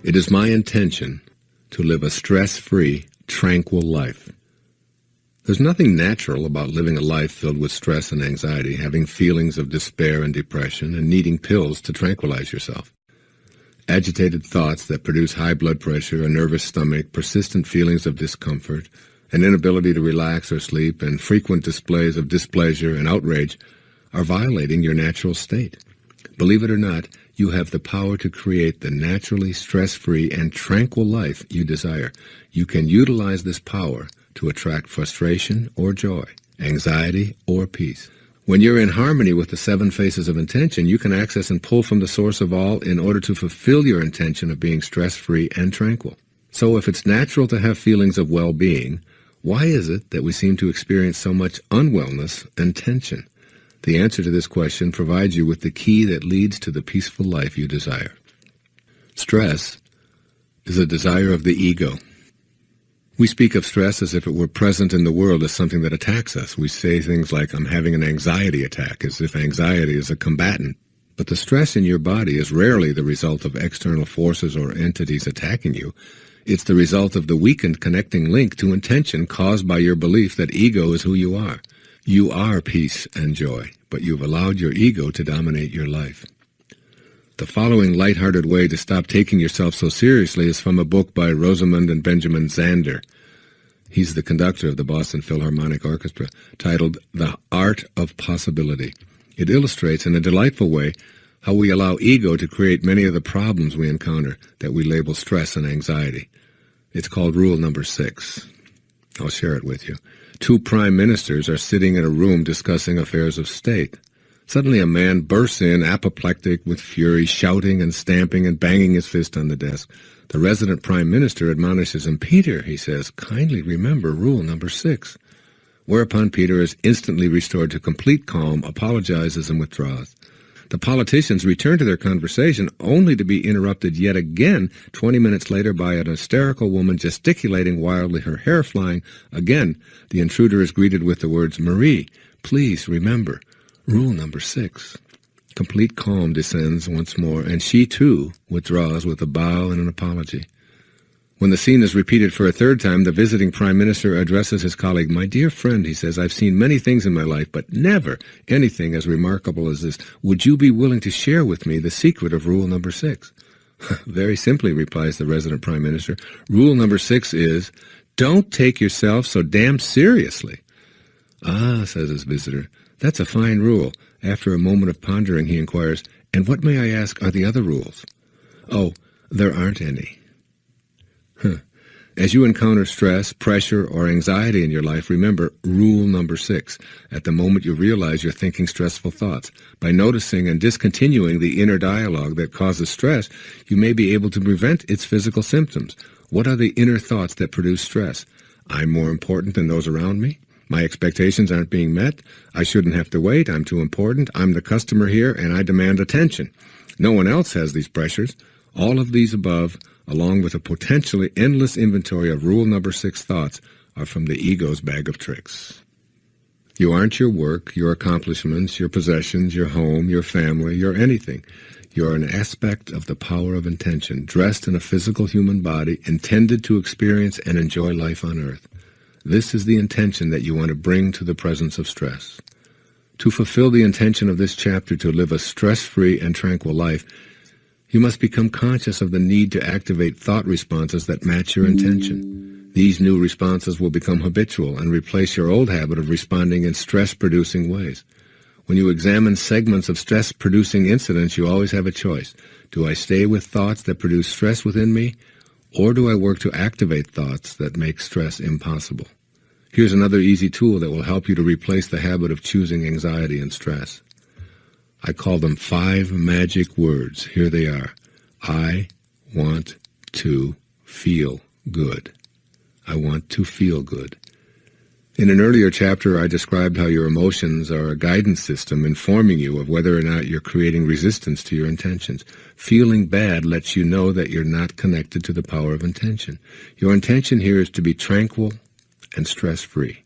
It is my intention to live a stress-free, tranquil life. There's nothing natural about living a life filled with stress and anxiety, having feelings of despair and depression, and needing pills to tranquilize yourself. Agitated thoughts that produce high blood pressure, a nervous stomach, persistent feelings of discomfort, an inability to relax or sleep, and frequent displays of displeasure and outrage are violating your natural state. Believe it or not, you have the power to create the naturally stress-free and tranquil life you desire. You can utilize this power to attract frustration or joy, anxiety or peace. When you're in harmony with the 7 phases of intention, you can access and pull from the source of all in order to fulfill your intention of being stress-free and tranquil. So if it's natural to have feelings of well-being, why is it that we seem to experience so much unwellness and tension? The answer to this question provides you with the key that leads to the peaceful life you desire. Stress is a desire of the ego. We speak of stress as if it were present in the world as something that attacks us. We say things like, I'm having an anxiety attack, as if anxiety is a combatant. But the stress in your body is rarely the result of external forces or entities attacking you. It's the result of the weakened connecting link to intention caused by your belief that ego is who you are. You are peace and joy, but you've allowed your ego to dominate your life. The following lighthearted way to stop taking yourself so seriously is from a book by Rosamund and Benjamin Zander. He's the conductor of the Boston Philharmonic Orchestra, titled The Art of Possibility. It illustrates in a delightful way how we allow ego to create many of the problems we encounter that we label stress and anxiety. It's called Rule Number 6. I'll share it with you. 2 prime ministers are sitting in a room discussing affairs of state. Suddenly a man bursts in, apoplectic with fury, shouting and stamping and banging his fist on the desk. The resident prime minister admonishes him. Peter, he says, kindly remember Rule Number 6. Whereupon Peter is instantly restored to complete calm, apologizes and withdraws. The politicians return to their conversation only to be interrupted yet again 20 minutes later by an hysterical woman gesticulating wildly, her hair flying. Again, the intruder is greeted with the words, Marie, please remember Rule Number 6. Complete calm descends once more, and she, too, withdraws with a bow and an apology. When the scene is repeated for a 3rd time, the visiting prime minister addresses his colleague. My dear friend, he says, I've seen many things in my life, but never anything as remarkable as this. Would you be willing to share with me the secret of Rule Number 6? Very simply, replies the resident prime minister. Rule Number 6 is, don't take yourself so damn seriously. Ah, says his visitor. That's a fine rule. After a moment of pondering, he inquires, and what, may I ask, are the other rules? Oh, there aren't any. As you encounter stress, pressure, or anxiety in your life, remember Rule Number 6. At the moment you realize you're thinking stressful thoughts. By noticing and discontinuing the inner dialogue that causes stress, you may be able to prevent its physical symptoms. What are the inner thoughts that produce stress? I'm more important than those around me. My expectations aren't being met. I shouldn't have to wait. I'm too important. I'm the customer here, and I demand attention. No one else has these pressures. All of these above, along with a potentially endless inventory of Rule Number 6 thoughts, are from the ego's bag of tricks. You aren't your work, your accomplishments, your possessions, your home, your family, your anything. You're an aspect of the power of intention, dressed in a physical human body, intended to experience and enjoy life on earth. This is the intention that you want to bring to the presence of stress. To fulfill the intention of this chapter to live a stress-free and tranquil life, you must become conscious of the need to activate thought responses that match your intention. These new responses will become habitual and replace your old habit of responding in stress-producing ways. When you examine segments of stress-producing incidents, you always have a choice. Do I stay with thoughts that produce stress within me, or do I work to activate thoughts that make stress impossible? Here's another easy tool that will help you to replace the habit of choosing anxiety and stress. I call them 5 magic words. Here they are. I want to feel good. I want to feel good. In an earlier chapter, I described how your emotions are a guidance system informing you of whether or not you're creating resistance to your intentions. Feeling bad lets you know that you're not connected to the power of intention. Your intention here is to be tranquil and stress-free.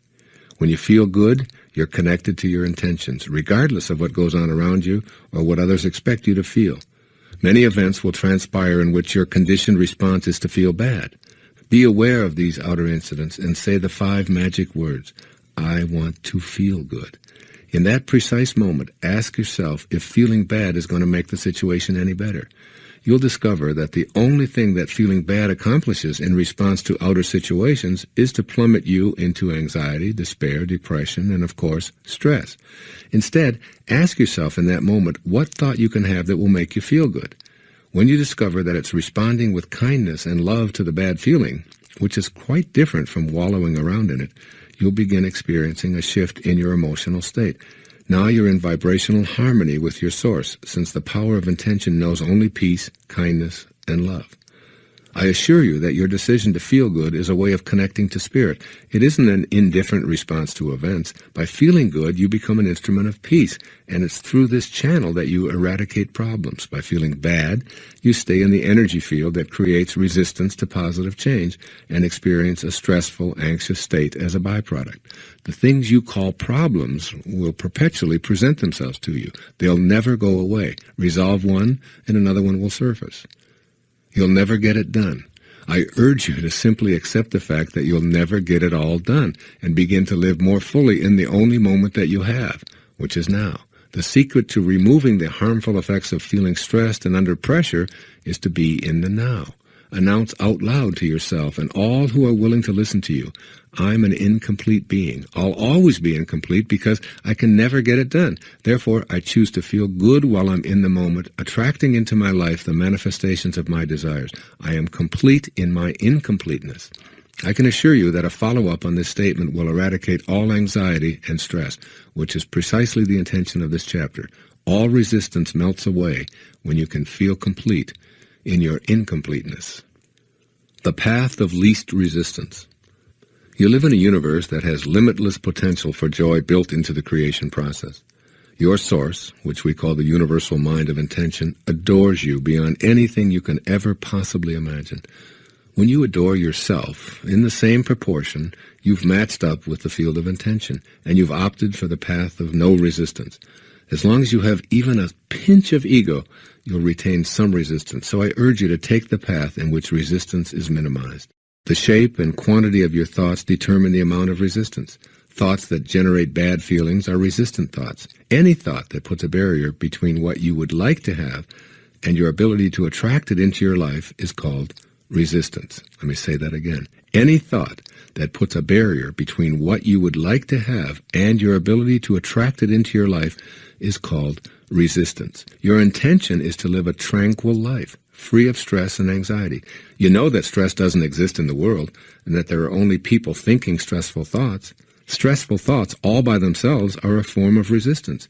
When you feel good, you're connected to your intentions, regardless of what goes on around you or what others expect you to feel. Many events will transpire in which your conditioned response is to feel bad. Be aware of these outer incidents and say the 5 magic words, I want to feel good. In that precise moment, ask yourself if feeling bad is going to make the situation any better. You'll discover that the only thing that feeling bad accomplishes in response to outer situations is to plummet you into anxiety, despair, depression, and of course, stress. Instead, ask yourself in that moment what thought you can have that will make you feel good. When you discover that it's responding with kindness and love to the bad feeling, which is quite different from wallowing around in it, you'll begin experiencing a shift in your emotional state. Now you're in vibrational harmony with your source, since the power of intention knows only peace, kindness, and love. I assure you that your decision to feel good is a way of connecting to spirit. It isn't an indifferent response to events. By feeling good, you become an instrument of peace, and it's through this channel that you eradicate problems. By feeling bad, you stay in the energy field that creates resistance to positive change and experience a stressful, anxious state as a byproduct. The things you call problems will perpetually present themselves to you. They'll never go away. Resolve one, and another one will surface. You'll never get it done. I urge you to simply accept the fact that you'll never get it all done and begin to live more fully in the only moment that you have, which is now. The secret to removing the harmful effects of feeling stressed and under pressure is to be in the now. Announce out loud to yourself and all who are willing to listen to you, I'm an incomplete being. I'll always be incomplete because I can never get it done. Therefore, I choose to feel good while I'm in the moment, attracting into my life the manifestations of my desires. I am complete in my incompleteness. I can assure you that a follow-up on this statement will eradicate all anxiety and stress, which is precisely the intention of this chapter. All resistance melts away when you can feel complete in your incompleteness. The path of least resistance. You live in a universe that has limitless potential for joy built into the creation process. Your source, which we call the universal mind of intention, adores you beyond anything you can ever possibly imagine. When you adore yourself, in the same proportion, you've matched up with the field of intention, and you've opted for the path of no resistance. As long as you have even a pinch of ego, you'll retain some resistance. So I urge you to take the path in which resistance is minimized. The shape and quantity of your thoughts determine the amount of resistance. Thoughts that generate bad feelings are resistant thoughts. Any thought that puts a barrier between what you would like to have and your ability to attract it into your life is called resistance. Let me say that again. Any thought that puts a barrier between what you would like to have and your ability to attract it into your life is called resistance. Your intention is to live a tranquil life, free of stress and anxiety. You know that stress doesn't exist in the world and that there are only people thinking stressful thoughts. Stressful thoughts all by themselves are a form of resistance.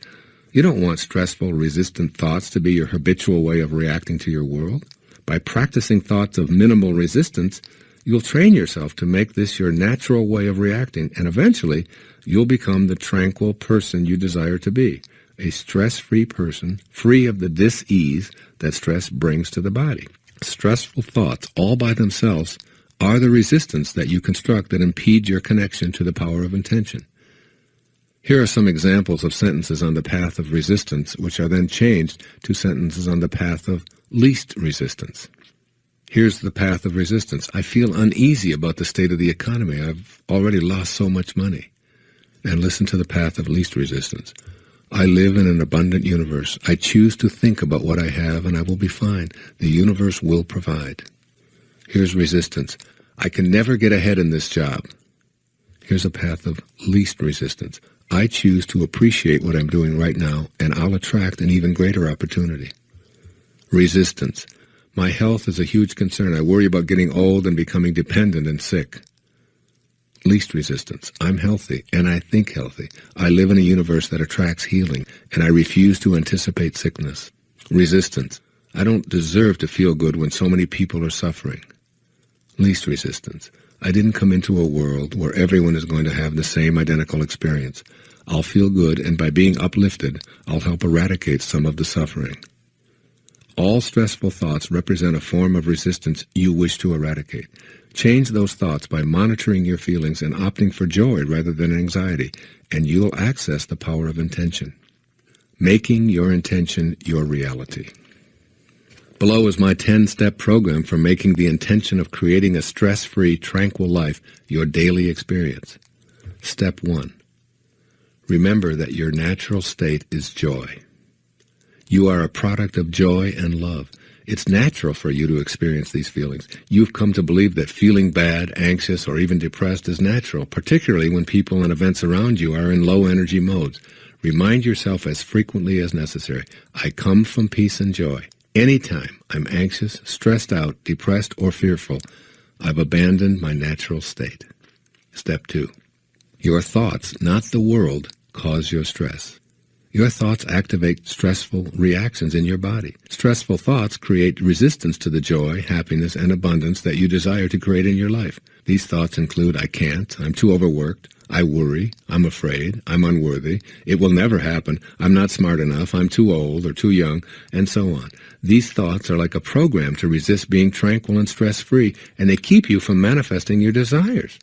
You don't want stressful, resistant thoughts to be your habitual way of reacting to your world. By practicing thoughts of minimal resistance, you'll train yourself to make this your natural way of reacting, and eventually you'll become the tranquil person you desire to be. A stress-free person, free of the dis-ease that stress brings to the body. Stressful thoughts, all by themselves, are the resistance that you construct that impede your connection to the power of intention. Here are some examples of sentences on the path of resistance, which are then changed to sentences on the path of least resistance. Here's the path of resistance. I feel uneasy about the state of the economy. I've already lost so much money. And listen to the path of least resistance. I live in an abundant universe. I choose to think about what I have and I will be fine. The universe will provide. Here's resistance. I can never get ahead in this job. Here's a path of least resistance. I choose to appreciate what I'm doing right now and I'll attract an even greater opportunity. Resistance. My health is a huge concern. I worry about getting old and becoming dependent and sick. Least resistance. I'm healthy, and I think healthy. I live in a universe that attracts healing, and I refuse to anticipate sickness. Resistance. I don't deserve to feel good when so many people are suffering. Least resistance. I didn't come into a world where everyone is going to have the same identical experience. I'll feel good, and by being uplifted, I'll help eradicate some of the suffering. All stressful thoughts represent a form of resistance you wish to eradicate. Change those thoughts by monitoring your feelings and opting for joy rather than anxiety, and you'll access the power of intention. Making your intention your reality. Below is my 10-step program for making the intention of creating a stress-free, tranquil life your daily experience. Step 1. Remember that your natural state is joy. You are a product of joy and love. It's natural for you to experience these feelings. You've come to believe that feeling bad, anxious, or even depressed is natural, particularly when people and events around you are in low-energy modes. Remind yourself as frequently as necessary, I come from peace and joy. Anytime I'm anxious, stressed out, depressed, or fearful, I've abandoned my natural state. Step 2. Your thoughts, not the world, cause your stress. Your thoughts activate stressful reactions in your body. Stressful thoughts create resistance to the joy, happiness, and abundance that you desire to create in your life. These thoughts include, I can't, I'm too overworked, I worry, I'm afraid, I'm unworthy, it will never happen, I'm not smart enough, I'm too old or too young, and so on. These thoughts are like a program to resist being tranquil and stress-free, and they keep you from manifesting your desires.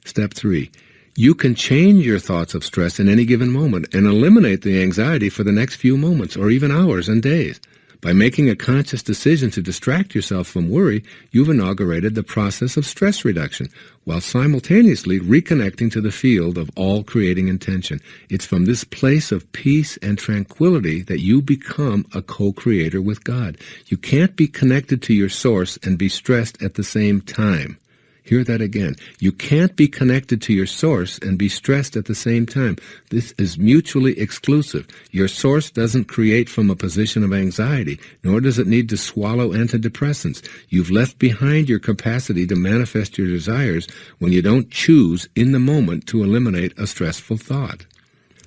Step 3. You can change your thoughts of stress in any given moment and eliminate the anxiety for the next few moments or even hours and days. By making a conscious decision to distract yourself from worry, you've inaugurated the process of stress reduction while simultaneously reconnecting to the field of all creating intention. It's from this place of peace and tranquility that you become a co-creator with God. You can't be connected to your source and be stressed at the same time. Hear that again. You can't be connected to your source and be stressed at the same time. This is mutually exclusive. Your source doesn't create from a position of anxiety, nor does it need to swallow antidepressants. You've left behind your capacity to manifest your desires when you don't choose in the moment to eliminate a stressful thought.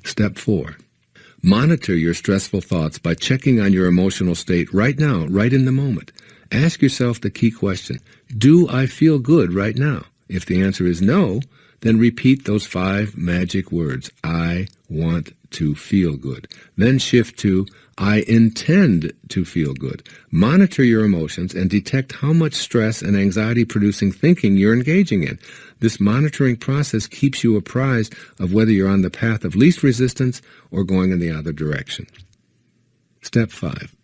Step 4. Monitor your stressful thoughts by checking on your emotional state right now, right in the moment. Ask yourself the key question, do I feel good right now? If the answer is no, then repeat those 5 magic words, I want to feel good. Then shift to, I intend to feel good. Monitor your emotions and detect how much stress and anxiety-producing thinking you're engaging in. This monitoring process keeps you apprised of whether you're on the path of least resistance or going in the other direction. Step 5.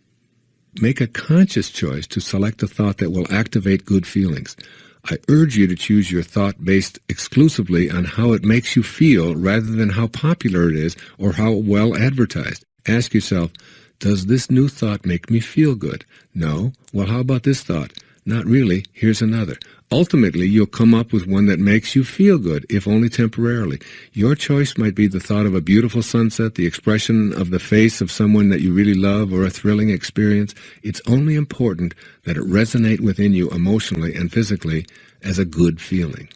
Make a conscious choice to select a thought that will activate good feelings. I urge you to choose your thought based exclusively on how it makes you feel rather than how popular it is or how well advertised. Ask yourself, does this new thought make me feel good? No? Well, how about this thought? Not really. Here's another. Ultimately, you'll come up with one that makes you feel good, if only temporarily. Your choice might be the thought of a beautiful sunset, the expression of the face of someone that you really love, or a thrilling experience. It's only important that it resonate within you emotionally and physically as a good feeling.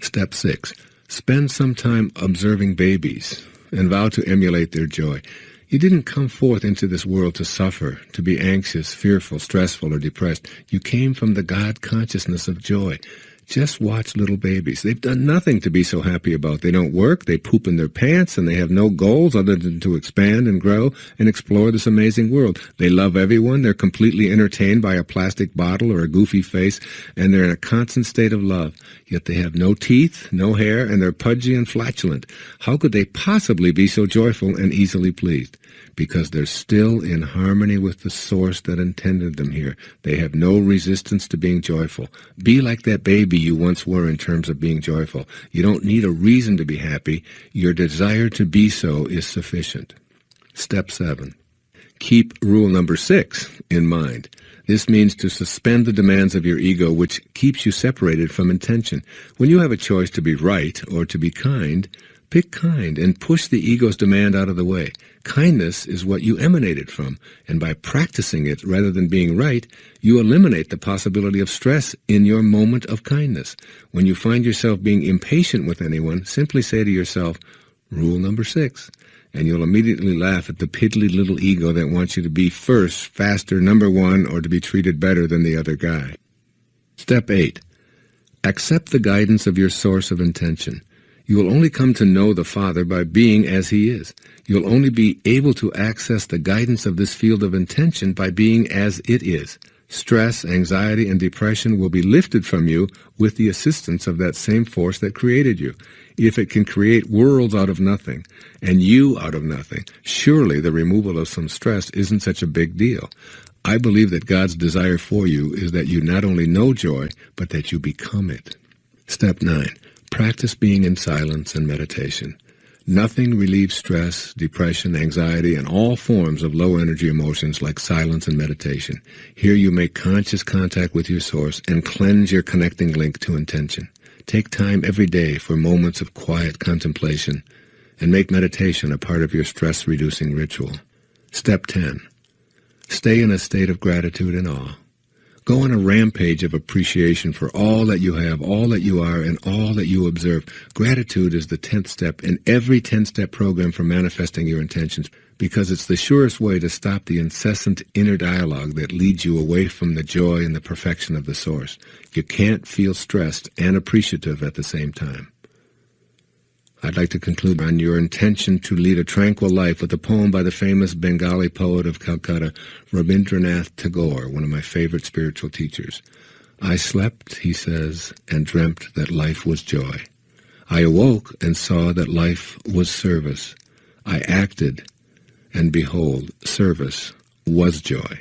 Step 6. Spend some time observing babies and vow to emulate their joy. You didn't come forth into this world to suffer, to be anxious, fearful, stressful, or depressed. You came from the God consciousness of joy. Just watch little babies. They've done nothing to be so happy about. They don't work, they poop in their pants, and they have no goals other than to expand and grow and explore this amazing world. They love everyone. They're completely entertained by a plastic bottle or a goofy face, and they're in a constant state of love. Yet they have no teeth, no hair, and they're pudgy and flatulent. How could they possibly be so joyful and easily pleased? Because they're still in harmony with the source that intended them here. They have no resistance to being joyful. Be like that baby you once were in terms of being joyful. You don't need a reason to be happy. Your desire to be so is sufficient. Step 7. Keep rule number 6 in mind. This means to suspend the demands of your ego, which keeps you separated from intention. When you have a choice to be right or to be kind, pick kind and push the ego's demand out of the way. Kindness is what you emanated from, and by practicing it rather than being right, you eliminate the possibility of stress in your moment of kindness. When you find yourself being impatient with anyone, simply say to yourself, rule number 6, and you'll immediately laugh at the piddly little ego that wants you to be first, faster, number 1, or to be treated better than the other guy. Step 8. Accept the guidance of your source of intention. You will only come to know the Father by being as He is. You'll only be able to access the guidance of this field of intention by being as it is. Stress, anxiety, and depression will be lifted from you with the assistance of that same force that created you. If it can create worlds out of nothing, and you out of nothing, surely the removal of some stress isn't such a big deal. I believe that God's desire for you is that you not only know joy, but that you become it. Step 9. Practice being in silence and meditation. Nothing relieves stress, depression, anxiety, and all forms of low-energy emotions like silence and meditation. Here you make conscious contact with your source and cleanse your connecting link to intention. Take time every day for moments of quiet contemplation and make meditation a part of your stress-reducing ritual. Step 10. Stay in a state of gratitude and awe. Go on a rampage of appreciation for all that you have, all that you are, and all that you observe. Gratitude is the 10th step in every 10-step program for manifesting your intentions because it's the surest way to stop the incessant inner dialogue that leads you away from the joy and the perfection of the source. You can't feel stressed and appreciative at the same time. I'd like to conclude on your intention to lead a tranquil life with a poem by the famous Bengali poet of Calcutta, Rabindranath Tagore, one of my favorite spiritual teachers. I slept, he says, and dreamt that life was joy. I awoke and saw that life was service. I acted, and behold, service was joy.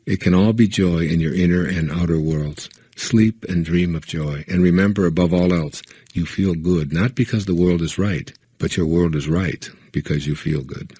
It can all be joy in your inner and outer worlds. Sleep and dream of joy, and remember above all else, you feel good, not because the world is right, but your world is right because you feel good.